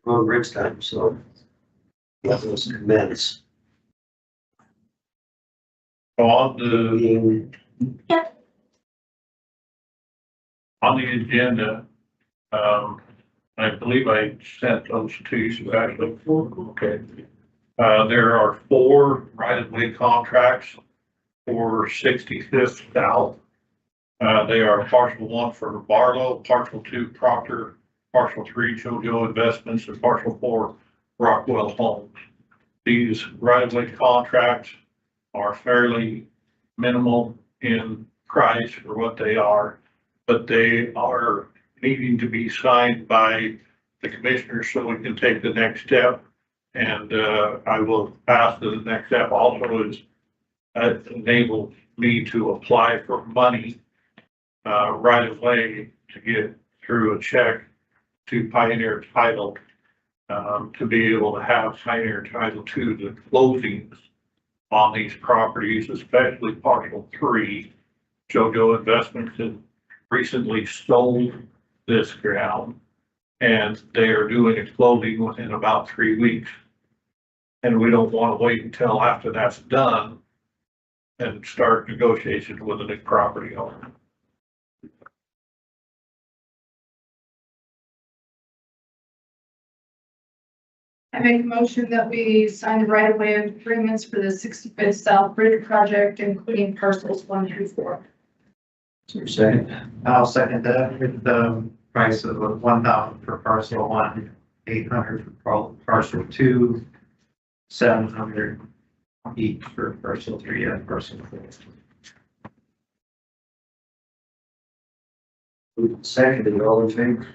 on bridge time, so let those commence. On the, Being on the agenda, I believe I sent those to you, actually. Okay. There are 4 right-of-way contracts for 65th South. They are partial 1 for Barlow, partial 2 Proctor, partial 3 JoJo Investments, and partial 4 Rockwell Homes. These right-of-way contracts are fairly minimal in price for what they are, but they are needing to be signed by the commissioners so we can take the next step. And I will ask that the next step also is enable me to apply for money right away to get through a check to Pioneer Title to be able to have Pioneer Title to the closings on these properties, especially partial 3. JoJo Investments has recently sold this ground and they are doing a closing within about 3 weeks. And we don't want to wait until after that's done and start negotiations with a new property owner. I make a motion that we sign the right of way agreements for the 65th South Bridge project, including parcels 1 through 4. second, I'll second that with the price of 1,000 for parcel 1, 800 for parcel 2, 700 each for parcel 3 and parcel 4. second, all in favor?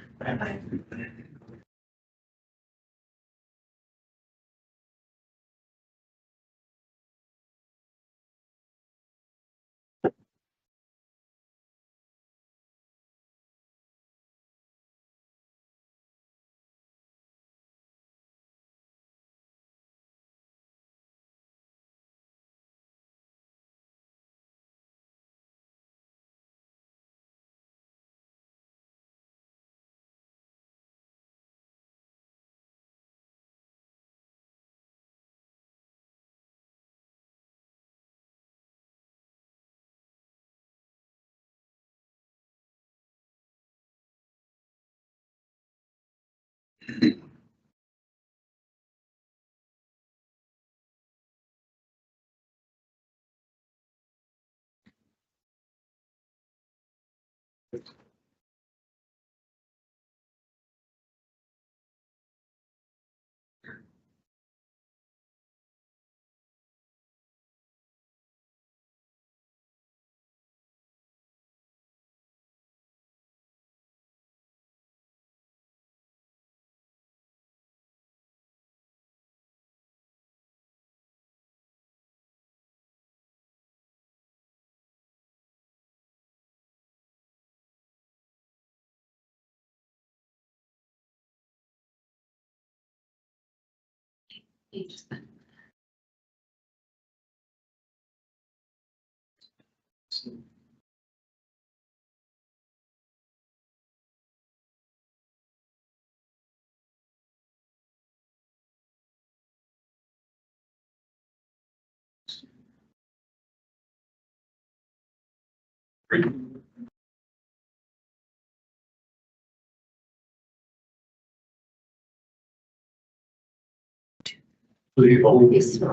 The old, so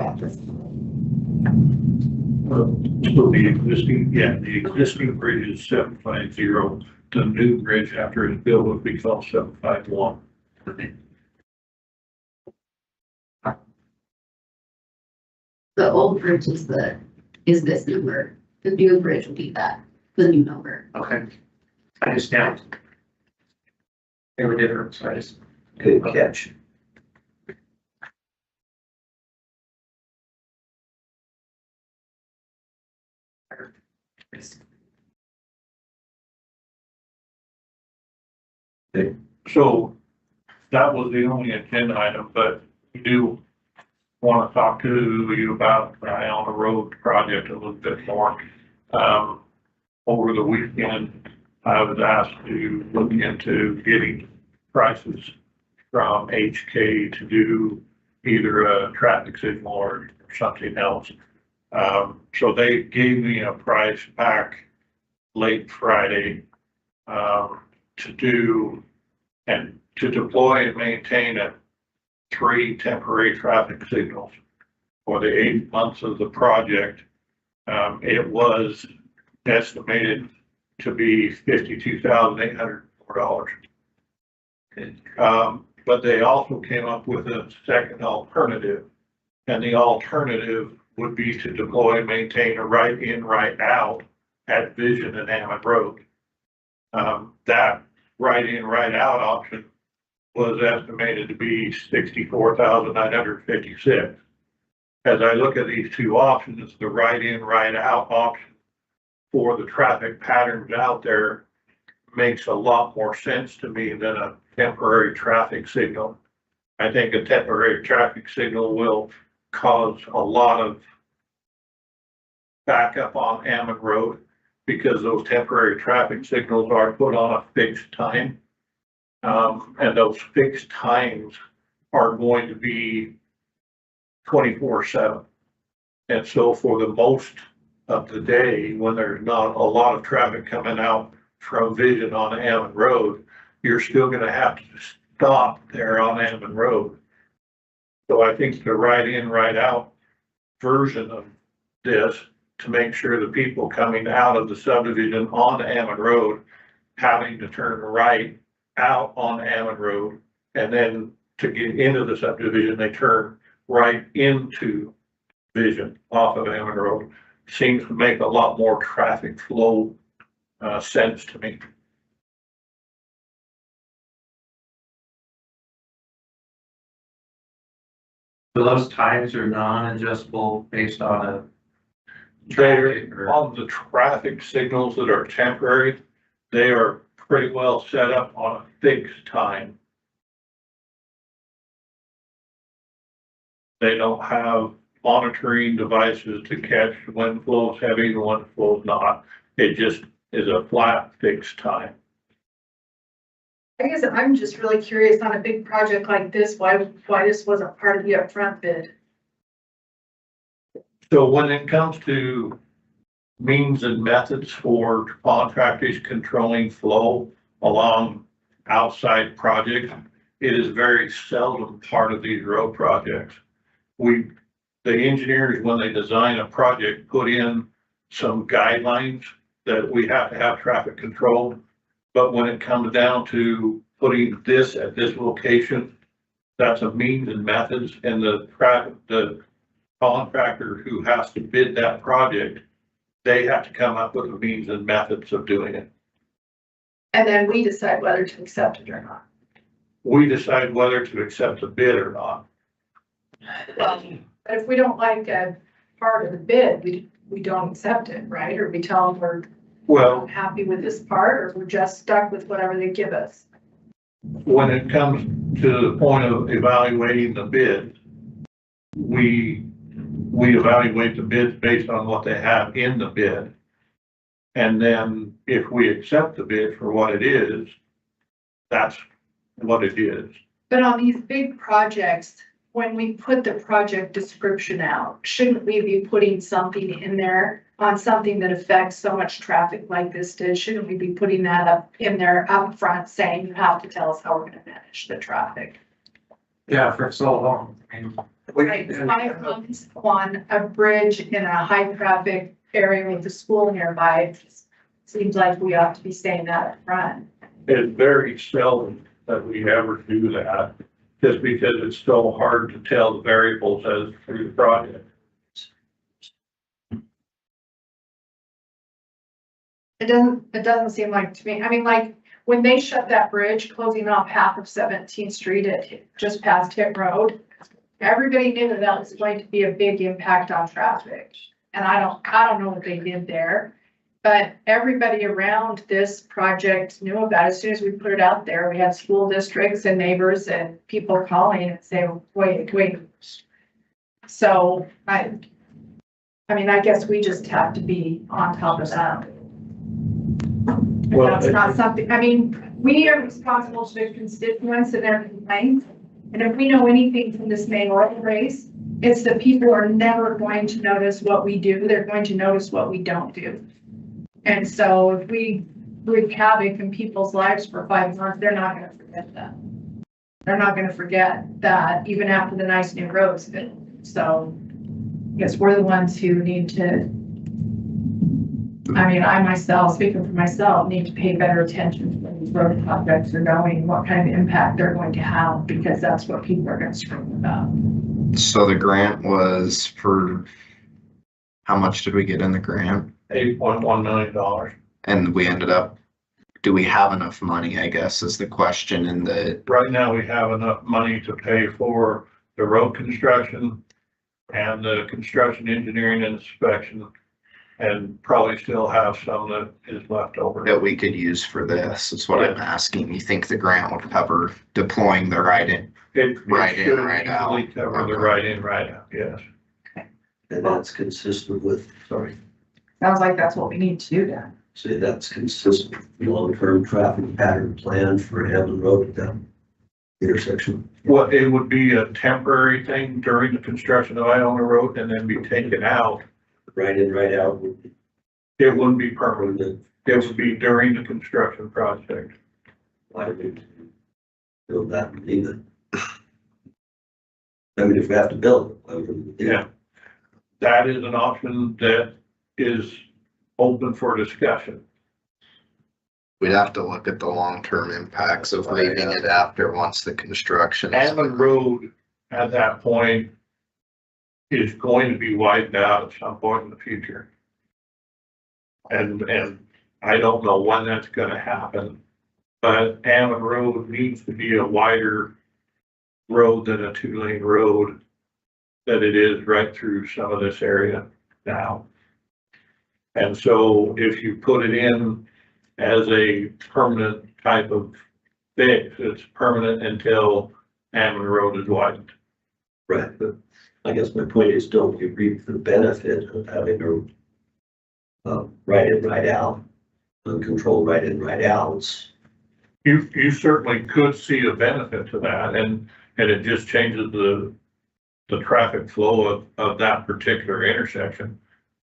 the existing bridge is 750. The new bridge after it's built would be called 751. The old bridge is this number. The new bridge will be the new number. Okay. I just count. They were different, so I just. Good catch. So that was the only agenda item, but we do want to talk to you about the Iona Road project a little bit more. Over the weekend, I was asked to look into getting prices from HK to do either a traffic signal or something else. So they gave me a price back late Friday, to do and to deploy and maintain 3 temporary traffic signals for the 8 months of the project. It was estimated to be $52,804. But they also came up with a second alternative, and the alternative would be to deploy and maintain a right in, right out at Vision and Hammond Road. That right in, right out option was estimated to be $64,956. As I look at these two options, the right in, right out option for the traffic patterns out there makes a lot more sense to me than a temporary traffic signal. I think a temporary traffic signal will cause a lot of backup on Hammond Road because those temporary traffic signals are put on a fixed time. And those fixed times are going to be 24/7. And so for the most of the day, when there's not a lot of traffic coming out from Vision on Hammond Road, you're still gonna have to stop there on Hammond Road. So I think the right in, right out version of this, to make sure the people coming out of the subdivision on Hammond Road having to turn right out on Hammond Road, and then to get into the subdivision, they turn right into Vision off of Hammond Road. Seems to make a lot more traffic flow sense to me. So those times are non-adjustable based on a They're traffic or? on the traffic signals that are temporary, they are pretty well set up on a fixed time. They don't have monitoring devices to catch when flow's heavy and when flow's not. It just is a flat fixed time. I guess I'm just really curious on a big project like this, why this wasn't part of the upfront bid? So when it comes to means and methods for contractors controlling flow along outside projects, it is very seldom part of these road projects. The engineers, when they design a project, put in some guidelines that we have to have traffic control. But when it comes down to putting this at this location, that's a means and methods, and the contractor who has to bid that project, they have to come up with the means and methods of doing it. And then we decide whether to accept it or not. We decide whether to accept the bid or not. But if we don't like a part of the bid, we don't accept it, right? Or we tell them we're Well, not happy with this part, or we're just stuck with whatever they give us. when it comes to the point of evaluating the bid, we evaluate the bids based on what they have in the bid. And then if we accept the bid for what it is, that's what it is. But on these big projects, when we put the project description out, shouldn't we be putting something in there on something that affects so much traffic like this did? Shouldn't we be putting that up in there up front, saying you have to tell us how we're gonna manage the traffic? Yeah, for so long. I mean, Right, 5 months on a bridge in a high traffic area with a school nearby, it just seems like we ought to be saying that up front. It's very seldom that we ever do that, just because it's so hard to tell the variables as through the project. It doesn't seem like to me, I mean, like, when they shut that bridge, closing off half of 17th Street at just past Hit Road, everybody knew that was going to be a big impact on traffic. And I don't know what they did there, but everybody around this project knew about it. As soon as we put it out there, we had school districts and neighbors and people calling and saying, wait. So I mean, I guess we just have to be on top of that. Well, That's not something, I mean, we are responsible to the constituents and their complaints. And if we know anything from this mayoral race, it's that people are never going to notice what we do. They're going to notice what we don't do. And so if we wreak havoc in people's lives for 5 months, they're not gonna forget that. They're not gonna forget that even after the nice new roads. So I guess we're the ones who need to, I mean, I myself, speaking for myself, need to pay better attention to when these road projects are going, what kind of impact they're going to have, because that's what people are gonna scream about. So the grant was for, how much did we get in the grant? $8.1 million. And we ended up, do we have enough money, I guess, is the question in the, Right now, we have enough money to pay for the road construction and the construction engineering and inspection, and probably still have some that is left over. that we could use for this, is what I'm asking. You think the grant would cover deploying the It Right in, should right out. easily cover the Okay. right in, right out, yes. And that's consistent with, sorry, Sounds like that's what we need to do then. say that's consistent with the long-term traffic pattern plan for Hammond Road at that intersection. Well, it would be a temporary thing during the construction of Iona Road and then be taken out. Right in, right out would be It wouldn't be permanent. permanent. It would be during the construction project. Why do we build that and leave it? I mean, if we have to build it, why would we do it? Yeah. That is an option that is open for discussion. we'd have to look at the long-term impacts of leaving it after once the construction. is Hammond Road at that point is going to be widened out at some point in the future. And I don't know when that's gonna happen, but Hammond Road needs to be a wider road than a 2-lane road that it is right through some of this area now. And so if you put it in as a permanent type of fix, it's permanent until Hammond Road is widened. Right, but I guess my point is, don't you reap the benefit of having a right in, right out, uncontrolled right in, right outs? You certainly could see a benefit to that, and it just changes the traffic flow of that particular intersection.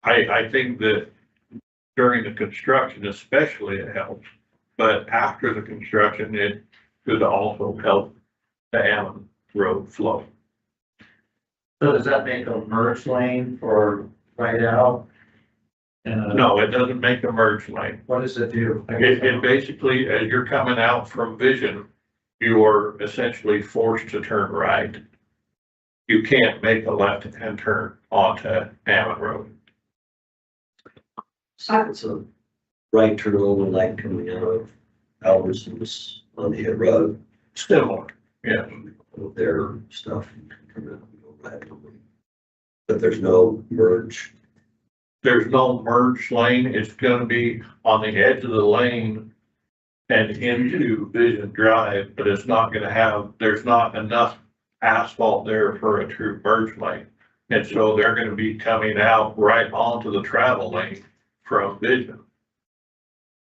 I think that during the construction especially it helps, but after the construction, it could also help the Hammond Road flow. So does that make a merge lane for right out? No, it doesn't make a merge lane. What does it do? It basically, as you're coming out from Vision, you are essentially forced to turn right. You can't make a left-hand turn onto Hammond Road. So it's a right turn only light coming out of Albertson's on the head road, Similar, yeah. with their stuff. You can come out and go right away. But there's no merge. There's no merge lane. It's gonna be on the edge of the lane and into Vision Drive, but it's not gonna have, there's not enough asphalt there for a true merge lane. And so they're gonna be coming out right onto the travel lane from Vision.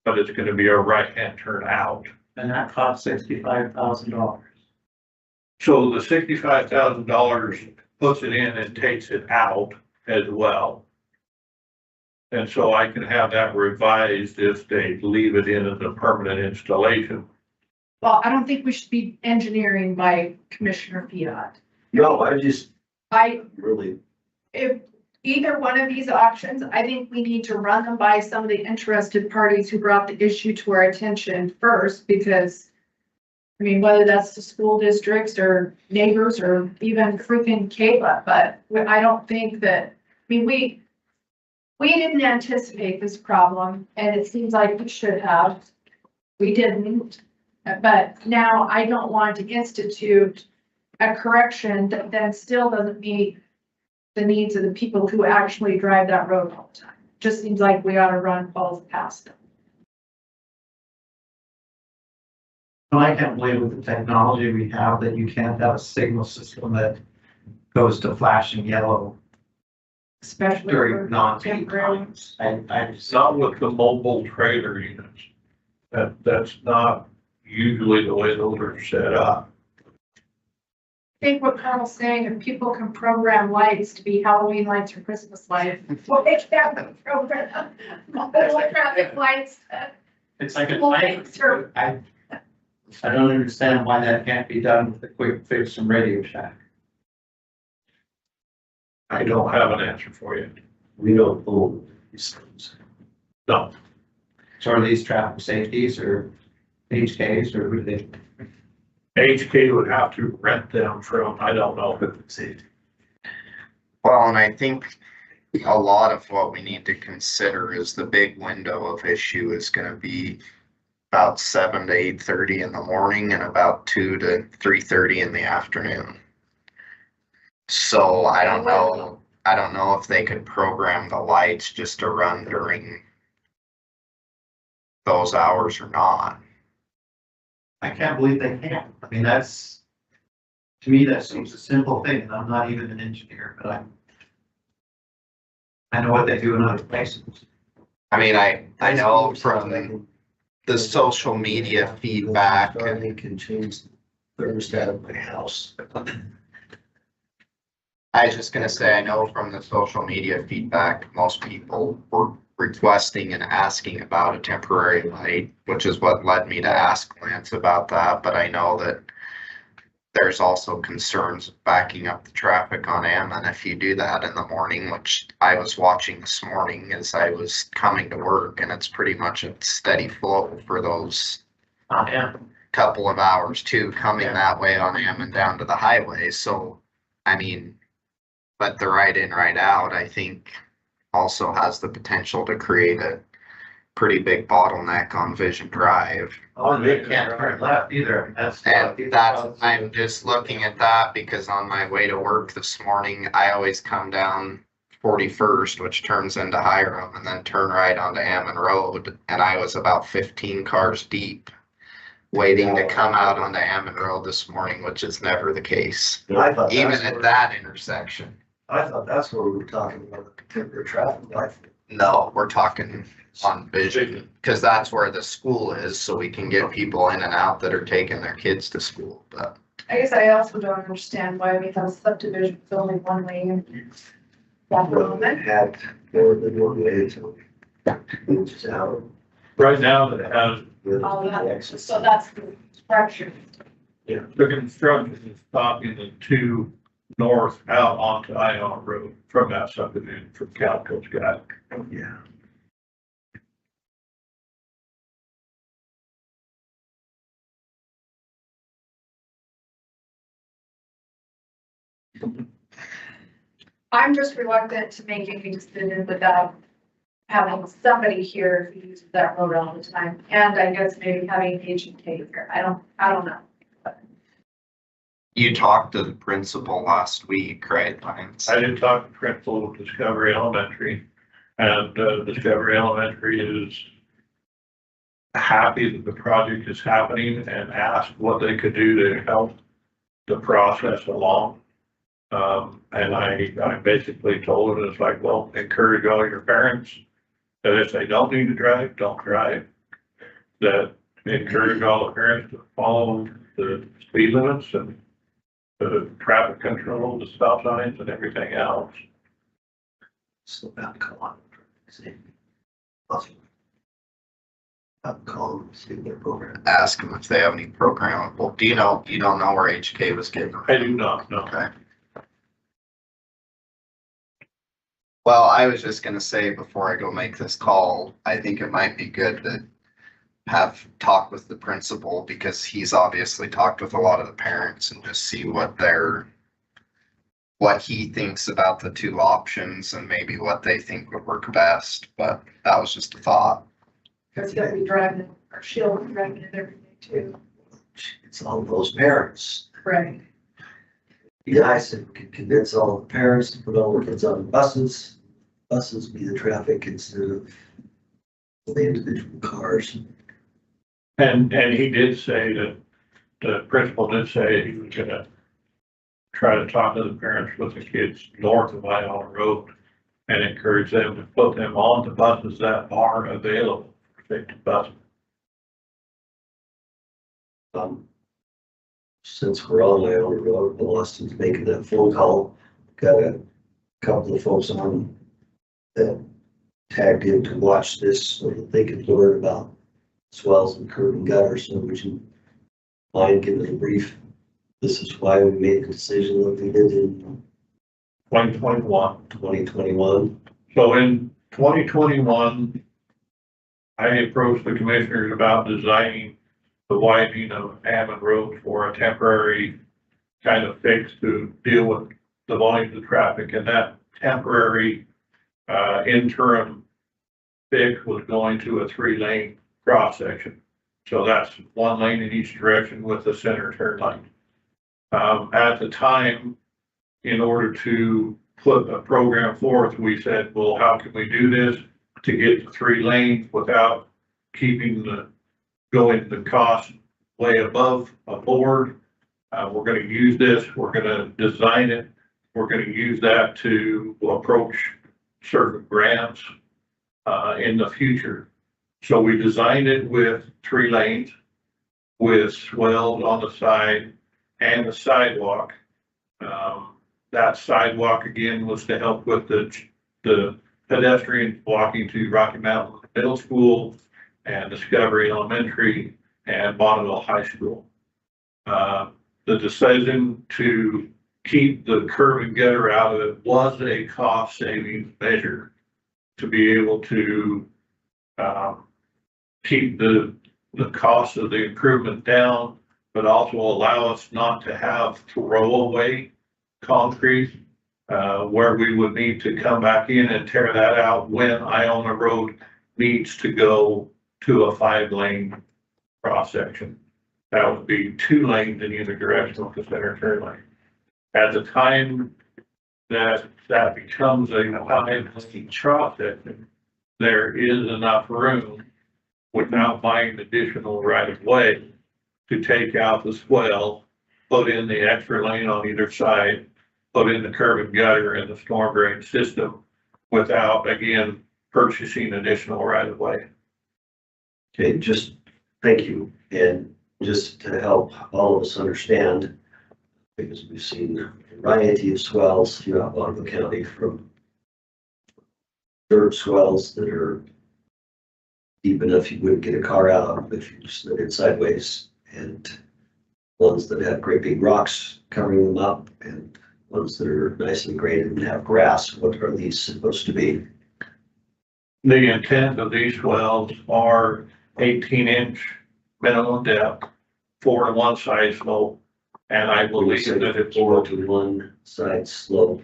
But it's gonna be a right-hand turn out. And that costs $65,000. So the $65,000 puts it in and takes it out as well. And so I can have that revised if they leave it in as a permanent installation. Well, I don't think we should be engineering by Commissioner Fiat. No, I just I, really, if either one of these options, I think we need to run them by some of the interested parties who brought the issue to our attention first, because I mean, whether that's the school districts or neighbors or even freaking Kayla, but I don't think that, I mean, we didn't anticipate this problem, and it seems like we should have. We didn't, but now I don't want to institute a correction that then still doesn't meet the needs of the people who actually drive that road all the time. Just seems like we ought to run both past them. I can't believe with the technology we have that you can't have a signal system that goes to flashing yellow Especially for during non-peak temporary. times. I just, Not with the mobile trailer units. That's not usually the way those are set up. I think what Carl's saying, if people can program lights to be Halloween lights or Christmas lights, well, they can't program traffic lights. It's like a Well, time. thanks, sir. I don't understand why that can't be done with a quick fix from Radio Shack. I don't have an answer for you. We don't own these things. No, So are these traffic safeties or HKs or who they? HK would have to rent them from, I don't know. Safety. Well, and I think a lot of what we need to consider is the big window of issue is gonna be about 7 to 8:30 in the morning and about 2 to 3:30 in the afternoon. So I don't know if they could program the lights just to run during those hours or not. I can't believe they can't. I mean, to me, that seems a simple thing, and I'm not even an engineer, but I know what they do in other places. I mean, I know from the social media feedback, Starlink can change the thermostat of my house. I was just gonna say, I know from the social media feedback, most people were requesting and asking about a temporary light, which is what led me to ask Lance about that, but I know that there's also concerns of backing up the traffic on Ammon if you do that in the morning, which I was watching this morning as I was coming to work, and it's pretty much a steady flow for those Yeah. couple of hours too, coming that way on Ammon down to the highway, so, I mean, but the right in, right out, I think also has the potential to create a pretty big bottleneck on Vision Drive. Oh, they can't turn left either. I'm just looking at that because on my way to work this morning, I always come down 41st, which turns into Hiram, and then turn right onto Ammon Road, and I was about 15 cars deep waiting to come out onto Ammon Road this morning, which is never the case, I thought even that's at where- that intersection. I thought that's where we were talking about the temporary traffic light. No, we're talking on Vision, because that's where the school is, so we can get people in and out that are taking their kids to school, but I guess I also don't understand why we have subdivisions only one way in. That Well, moment. it had more than one way to inches out. right now it has, Oh, so that's the structure. the construction is stopping the two north out onto Ion Road from that subdivision from Calico's guy. Yeah. I'm just reluctant to make any decision without having somebody here who uses that road all the time. And I guess maybe having H&K here. I don't know. you talked to the principal last week, right, Lance? I did talk to principal of Discovery Elementary, and Discovery Elementary is happy that the project is happening and asked what they could do to help the process along. And I basically told them, it's like, well, encourage all your parents that if they don't need to drive, don't drive. That encourage all the parents to follow the speed limits and the traffic control, the stop signs and everything else. So about call on. Awesome. I'll call them, see their program. Ask them if they have any programmable. You don't know where HK was getting? I do not know. Okay. Well, I was just gonna say before I go make this call, I think it might be good to have talk with the principal because he's obviously talked with a lot of the parents and just see what he thinks about the two options and maybe what they think would work best. But that was just a thought. Because he'll be driving, or she'll be driving it every day too. It's all those parents. Right. Be nice if we could convince all the parents to put all the kids on buses. Buses be the traffic instead of the individual cars. And he did say that, the principal did say he was gonna try to talk to the parents with the kids north of Iona Road and encourage them to put them on the buses that are available for safety buses. Since we're on my own road, Bill Austin's making that phone call. Got a couple of folks on that tagged in to watch this so that they could learn about swells and curb and gutter. So would you mind giving a brief? This is why we made the decision that we did in 2021. 2021. So in 2021, I approached the commissioners about designing the widening of Hammond Road for a temporary kind of fix to deal with the volumes of traffic, and that temporary interim fix was going to a 3-lane cross section. So that's 1 lane in each direction with a center turn lane. At the time, in order to put a program forth, we said, well, how can we do this to get to 3 lanes without keeping the cost way above a board? We're gonna use this, we're gonna design it, we're gonna use that to approach certain grants in the future. So we designed it with 3 lanes, with swells on the side and the sidewalk. That sidewalk again was to help with the pedestrians walking to Rocky Mountain Middle School and Discovery Elementary and Bonneville High School. The decision to keep the curb and gutter out of it was a cost savings measure to be able to keep the cost of the improvement down, but also allow us not to have throwaway concrete where we would need to come back in and tear that out when Iona Road needs to go to a 5-lane cross section. That would be 2 lanes in either direction with the center turn lane. At the time that becomes a 5-lane cross section, there is enough room without buying additional right of way to take out the swell, put in the extra lane on either side, put in the curb and gutter and the storm drain system without, again, purchasing additional right of way. Okay, just thank you. And just to help all of us understand, because we've seen a variety of swells throughout Bonneville County, from dirt swells that are deep enough you wouldn't get a car out if you slid it sideways, and ones that have great big rocks covering them up, and ones that are nicely graded and have grass. What are these supposed to be? The intent of these wells are 18-inch minimum depth, 4 to 1 side slope, and I believe that it's 4 to 1 side slope.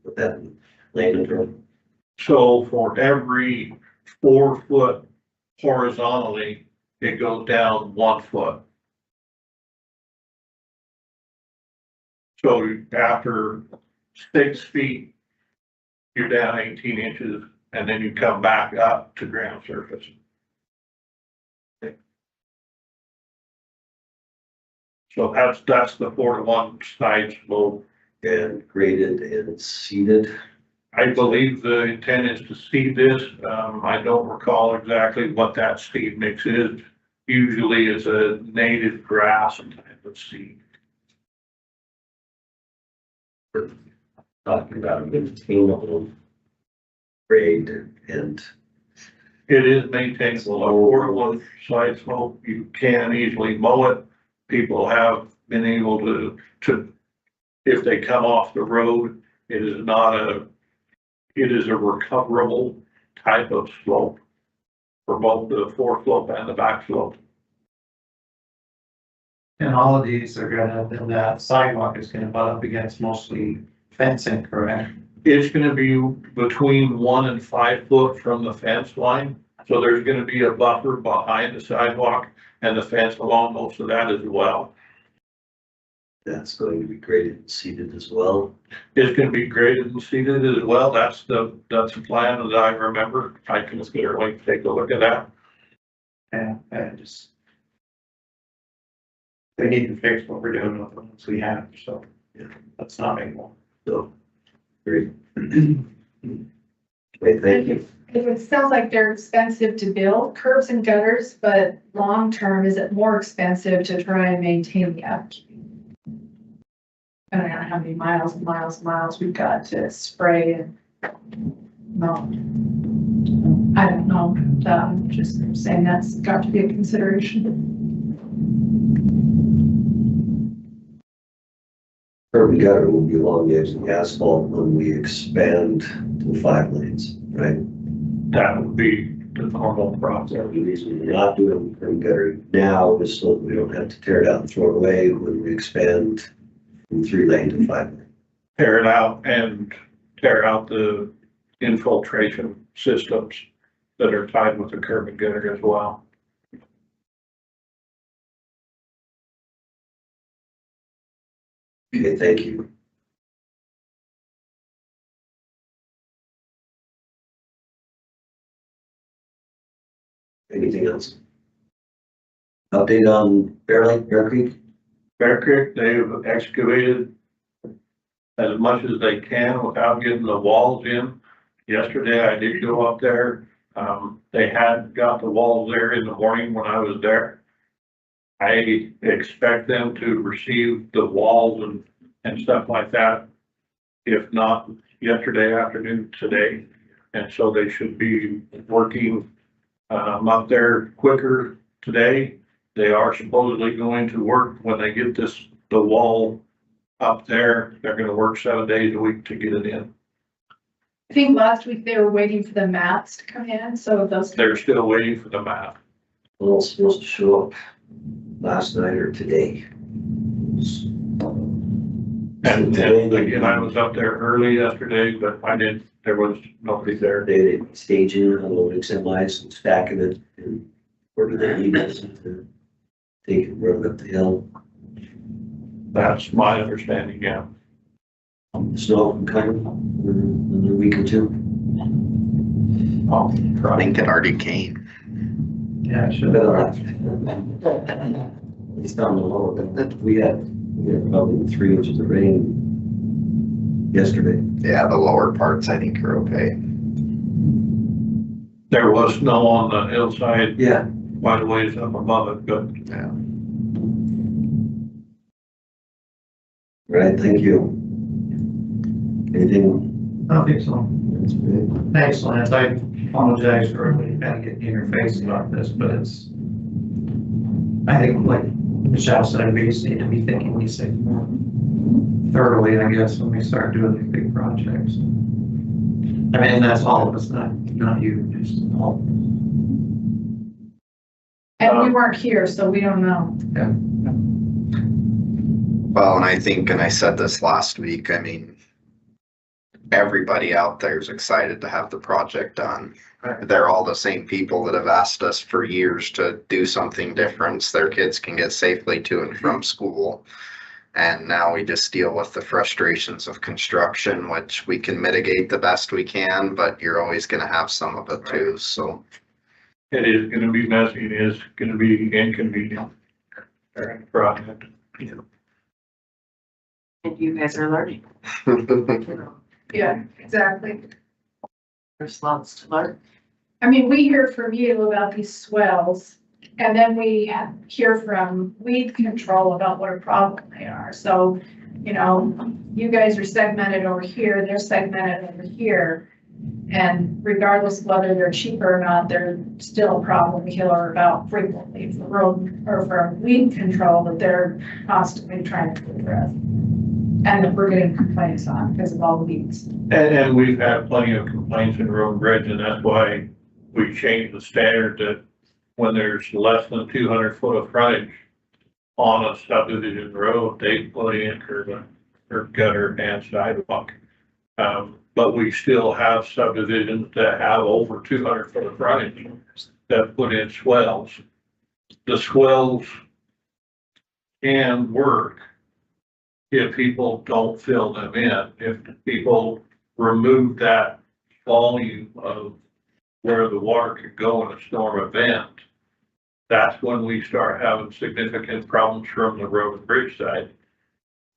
Put that in layman. so for every 4 foot horizontally, it goes down 1 foot. So after 6 feet, you're down 18 inches, and then you come back up to ground surface. So that's the 4 to 1 side slope. And graded and seeded. I believe the intent is to seed this. I don't recall exactly what that seed mix is. Usually it's a native grass type of seed. Talking about a maintainable grade and It is maintainable. A 4 to 1 side slope, you can easily mow it. People have been able to, if they come off the road, it is a recoverable type of slope for both the foreslope and the back slope. And all of these are gonna, then that sidewalk is gonna butt up against mostly fencing, correct? It's gonna be between 1 and 5 foot from the fence line. So there's gonna be a buffer behind the sidewalk and the fence along most of that as well. that's going to be graded and seeded as well. It's gonna be graded and seeded as well. That's the plan that I remember. I can certainly take a look at that. And just. We need to fix what we're doing with the ones we have, so Yeah. let's not make more. So, great. Okay, thank you. It sounds like they're expensive to build curbs and gutters, but long-term, is it more expensive to try and maintain the upkeep? I don't know how many miles and miles and miles we've got to spray and no. I don't know, just saying that's got to be a consideration. Curb and gutter will be along the edge of the asphalt when we expand to 5 lanes, right? That would be the normal So process. the reason we're not doing curb and gutter now is so that we don't have to tear it out and throw it away when we expand from 3 lane to 5 lane. Tear it out and tear out the infiltration systems that are tied with the curb and gutter as well. Okay, thank you. Anything else? Update on Bear Lake, Bear Creek? Bear Creek, they've excavated as much as they can without getting the walls in. Yesterday, I did go up there. They had got the walls there in the morning when I was there. I expect them to receive the walls and stuff like that. If not yesterday afternoon, today. And so they should be working, up there quicker today. They are supposedly going to work when they get the wall up there. They're gonna work 7 days a week to get it in. I think last week they were waiting for the mats to come in, so those. They're still waiting for the map. Well, it's supposed to show up last night or today. And again, I was up there early yesterday, but there was nobody there. They staging, unloading semis and stacking it and where do they need us to take it, run up the hill. That's my understanding, yeah. Snow coming in a week or two. I'll I try. think it already came. Yeah, it should Better have. not. It's down the lower, but we had probably 3 inches of rain yesterday. Yeah, the lower parts I think are okay. There was snow on the hillside Yeah. quite a ways up above it, but Yeah. Right, thank you. Anything? I don't think so. That's good. Thanks, Lance. I apologize for kind of getting in your face about this, but I think like Michelle said, we just need to be thinking these things more thoroughly, I guess, when we start doing these big projects. I mean, that's all of us, not you, just all. And we weren't here, so we don't know. Well, and I think, and I said this last week, I mean, everybody out there is excited to have the project done. They're all the same people that have asked us for years to do something different so their kids can get safely to and from school. And now we just deal with the frustrations of construction, which we can mitigate the best we can, but you're always gonna have some of it too, so. it is gonna be messy. It is gonna be inconvenient. Project. And you guys are learning. Yeah, exactly. There's lots to learn. I mean, we hear from you about these swells, and then we hear from weed control about what a problem they are. So, you guys are segmented over here, they're segmented over here. And regardless of whether they're cheaper or not, they're still a problem killer about frequently for road or for weed control that they're constantly trying to address. And that we're getting complaints on because of all the weeds. And we've had plenty of complaints in Road and Bridge, and that's why we changed the standard that when there's less than 200 foot of frontage on a subdivision road, they put in curb or gutter and sidewalk. But we still have subdivisions that have over 200 foot of frontage that put in swells. The swells can work if people don't fill them in. If people remove that volume of where the water could go in a storm event, that's when we start having significant problems from the road and bridge side.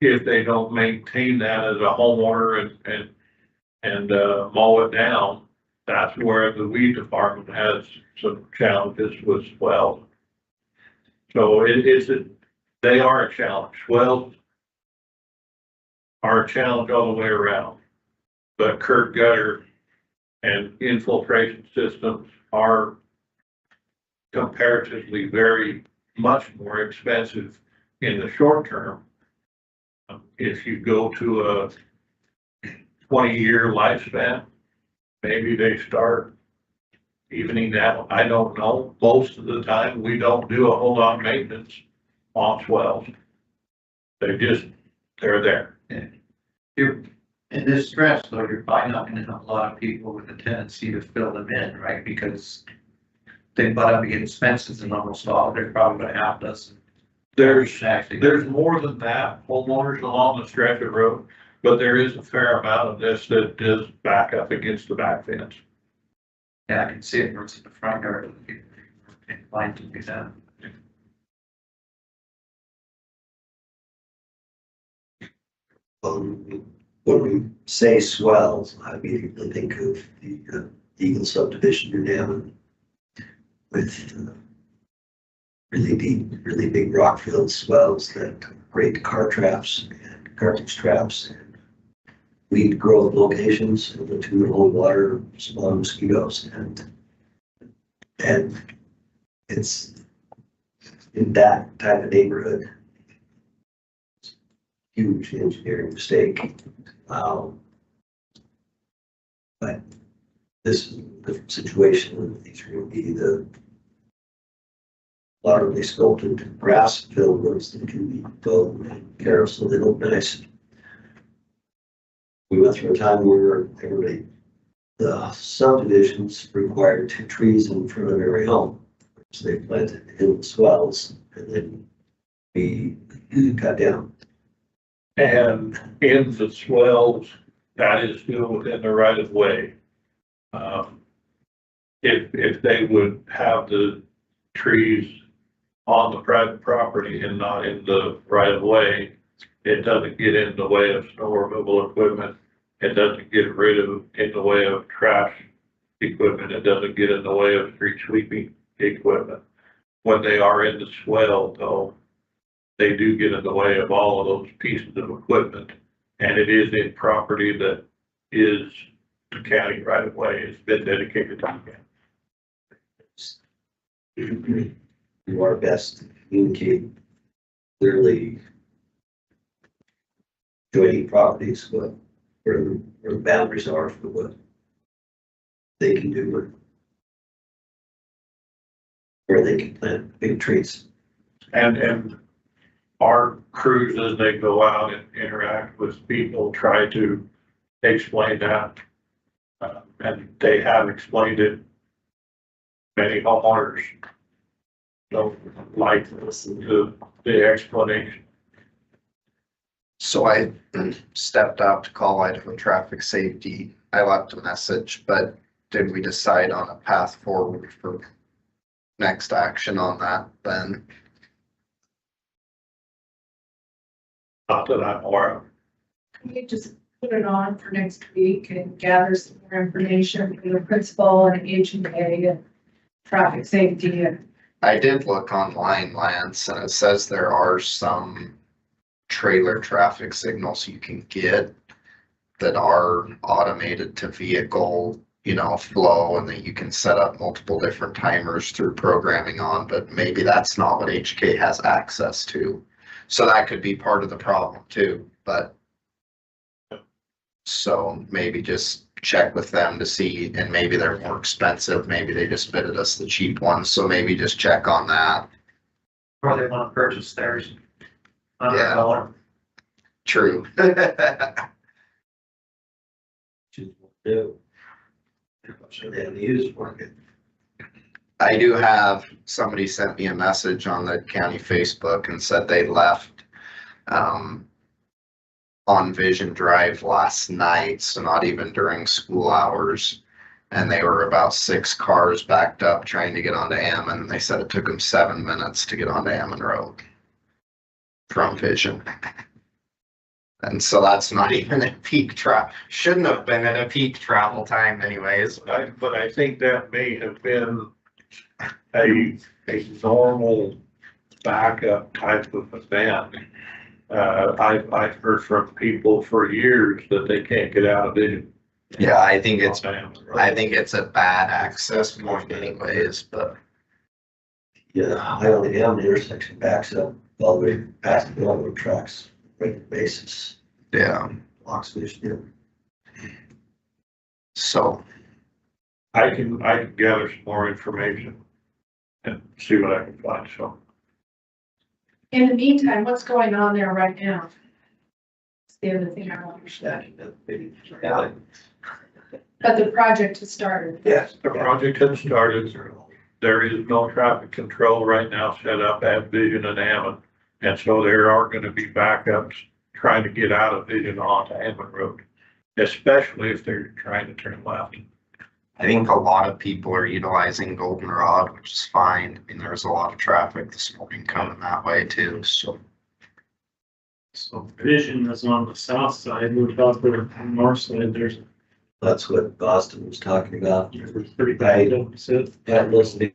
If they don't maintain that as a homeowner and mow it down, that's where the weed department has some challenges with swells. So they are a challenge. Swells are a challenge all the way around. But curb gutter and infiltration systems are comparatively very much more expensive in the short term. If you go to a 20-year lifespan, maybe they start evening out. I don't know. Most of the time, we don't do a whole lot of maintenance on swells. They're there. You're, in this stretch though, you're probably not gonna have a lot of people with a tendency to fill them in, right? Because they butt up against fences and almost all, they're probably gonna have us. There's more than that homeowners along the stretch of road, but there is a fair amount of this that does back up against the back fence. Yeah, I can see it, it's in the front yard of the people. Inclined to do that. When we say swells, I immediately think of the Eagle subdivision in Hammond with really big rock filled swells that create car traps and garbage traps and weed growth locations and the two hold water, spawn mosquitoes and it's in that type of neighborhood. Huge engineering mistake. But this is a different situation. These are going to be the largely sculpted grass filled ones that can be built and care of, so they look nice. We went through a time where the subdivisions required 2 trees in front of every home. So they planted in the swells and then we cut down. And in the swells, that is still within the right of way. If they would have the trees on the private property and not in the right of way, it doesn't get in the way of snow removal equipment. It doesn't get in the way of trash equipment. It doesn't get in the way of street sweeping equipment. When they are in the swell though, they do get in the way of all of those pieces of equipment. And it is in property that is the county right of way. It's been dedicated to the county. Do our best to communicate clearly joining properties, where the boundaries are for what they can do, where they can plant big trees. And our crews, as they go out and interact with people, try to explain that. And they have explained it. Many homeowners don't like to listen to the explanation. So I stepped out to call Idaho Traffic Safety. I left a message, but did we decide on a path forward for next action on that then? Not that I'm aware of. Can you just put it on for next week and gather some more information from the principal and HMA and traffic safety and I did look online, Lance, and it says there are some trailer traffic signals you can get that are automated to vehicle, flow, and that you can set up multiple different timers through programming on, but maybe that's not what HK has access to. So that could be part of the problem too, but so maybe just check with them to see, and maybe they're more expensive. Maybe they just fitted us the cheap ones. So maybe just check on that. Or they want to purchase theirs. Yeah. $100. True. Choose what to do. So they have the used market. I do have, somebody sent me a message on the county Facebook and said they left on Vision Drive last night, so not even during school hours. And they were about 6 cars backed up trying to get onto Ammon. And they said it took them 7 minutes to get onto Ammon Road from Vision. And so that's not even at peak shouldn't have been at a peak travel time anyways, but But I think that may have been a normal backup type of event. I've heard from people for years that they can't get out of vision. yeah, I think it's a bad access point anyways, but Yeah, I only have an intersection backs up all the way past the railroad tracks, regular basis, yeah, blocks vision. so. I can gather some more information and see what I can find, so. In the meantime, what's going on there right now? It's the other thing I don't understand, Yeah. but the project has started. Yes. The project has started. There is no traffic control right now set up at Vision and Hammond. And so there are gonna be backups trying to get out of Vision onto Hammond Road, especially if they're trying to turn left. I think a lot of people are utilizing Goldenrod, which is fine. I mean, there was a lot of traffic this morning coming that way too, so. So Vision is on the south side, we're about the north side, there's That's what Boston was talking about. pretty bad deficit. That listening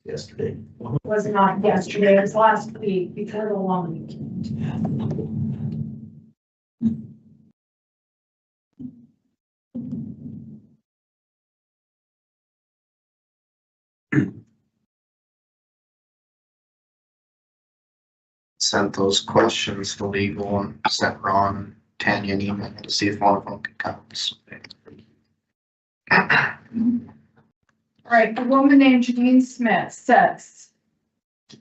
yesterday. Was not yesterday, it was last week before the long weekend. Sent those questions to legal and sent Ron and Tanya an email to see if one of them could come. So, All right, a woman named Janine Smith says,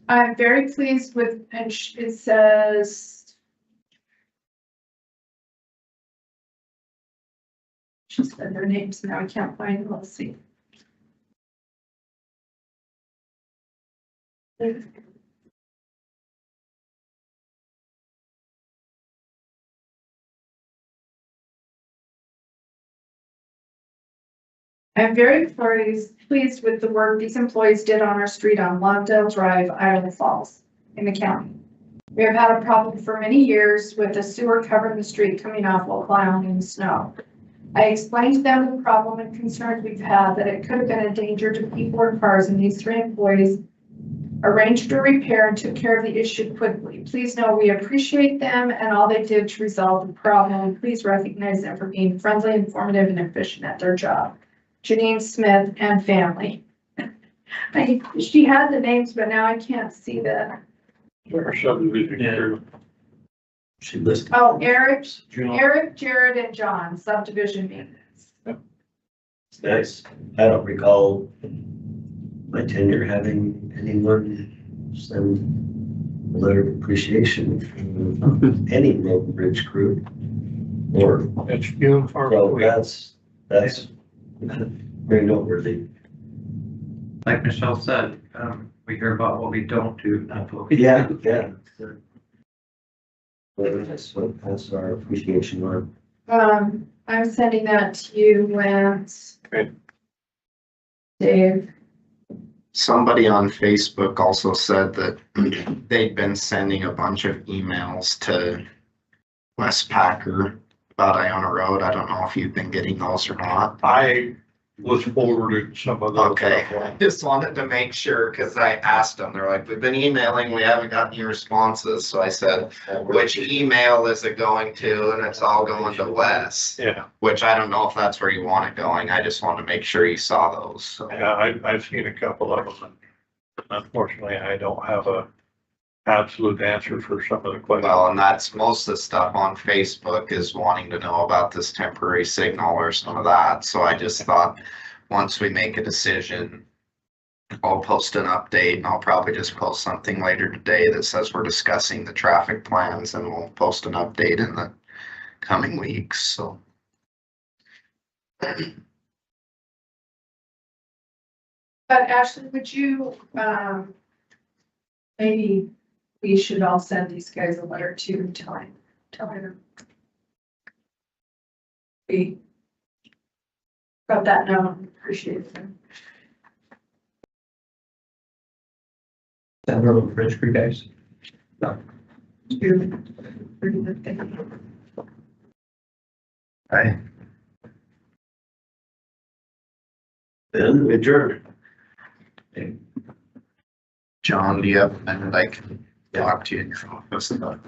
I'm very pleased with, and it says, she said their names, now I can't find them, let's see. I'm very pleased with the work these employees did on our street on Lawndale Drive, Idaho Falls, in the county. We have had a problem for many years with the sewer covering the street coming off while plowing in the snow. I explained to them the problem and concerns we've had, that it could have been a danger to people or cars, and these three employees arranged a repair and took care of the issue quickly. Please know we appreciate them and all they did to resolve the problem. Please recognize them for being friendly, informative, and efficient at their job. Janine Smith and family. She had the names, but now I can't see that. Our subdivision crew. She listed. Oh, Eric, John, Jared, and John, subdivision maintenance. It's nice. I don't recall my tenure having anyone send a letter of appreciation from any road and bridge crew. Or, That's few and far so between. that's very noteworthy. Like Michelle said, we hear about what we don't do, not what we do. Yeah. Well, that's our appreciation on. I'm sending that to you, Lance. Okay. Dave. somebody on Facebook also said that they'd been sending a bunch of emails to Wes Packer about Iona Road. I don't know if you've been getting those or not. I was forwarded some of those. Okay, just wanted to make sure, cause I asked them, they're like, we've been emailing, we haven't got any responses, so I said, which email is it going to? And it's all going to Wes, Yeah, which I don't know if that's where you want it going, I just wanted to make sure you saw those, so. yeah, I've seen a couple of them. Unfortunately, I don't have a absolute answer for some of the questions. Well, and that's most of the stuff on Facebook is wanting to know about this temporary signal or some of that, so I just thought, once we make a decision, I'll post an update, and I'll probably just post something later today that says we're discussing the traffic plans, and we'll post an update in the coming weeks, so. But Ashley, would you, maybe we should all send these guys a letter too, telling them. We got that note, appreciate them. That road bridge for you guys. Right. Then we adjourn. John, do you have a minute I can talk to you in your office about